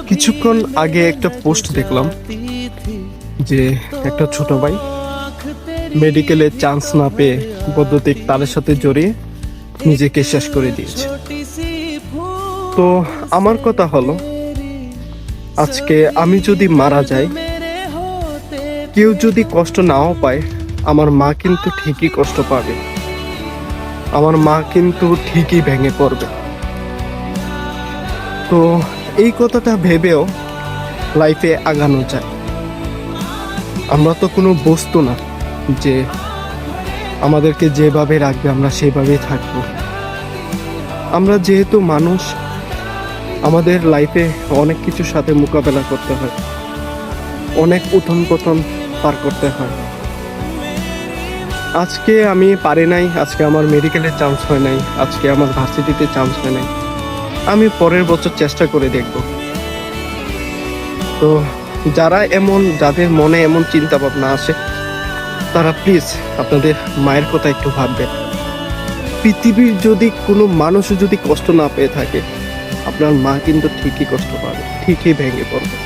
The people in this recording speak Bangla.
কিছুক্ষণ আগে একটা পোস্ট দেখলাম যে একটা ছোট ভাই মেডিকেলে চান্স না পেয়ে বৈদ্যুতিক তারের সাথে জড়িয়ে নিজেকে শেষ করে দিয়েছে। তো আমার কথা হলো, আজকে আমি যদি মারা যাই, কেউ যদি কষ্ট নাও পায়, আমার মা কিন্তু ঠিকই কষ্ট পাবে, আমার মা কিন্তু ঠিকই ভেঙে পড়বে। তো এই কথাটা ভেবেও লাইফে আগানো যায়। আমরা তো কোনো বস্তু না যে আমাদেরকে যেভাবে রাখবে আমরা সেভাবেই থাকবো। আমরা যেহেতু মানুষ, আমাদের লাইফে অনেক কিছুর সাথে মোকাবেলা করতে হয়, অনেক উথন পতন পার করতে হয়। আজকে আমি পারি নাই, আজকে আমার মেডিকেলে চান্স হয় নাই, আজকে আমার ভার্সিটিতে চান্স হয় নাই, আমি পরের বছর চেষ্টা করে দেখব। তো যারা যাদের মনে এমন চিন্তা ভাবনা আসে, তারা প্লিজ আপনাদের মায়ের কথা একটু ভাববেন। পৃথিবীর যদি কোনো মানুষ যদি কষ্ট না পেয়ে থাকে, আপনার মা কিন্তু ঠিকই কষ্ট পাবে, ঠিকই ভেঙে পড়বে।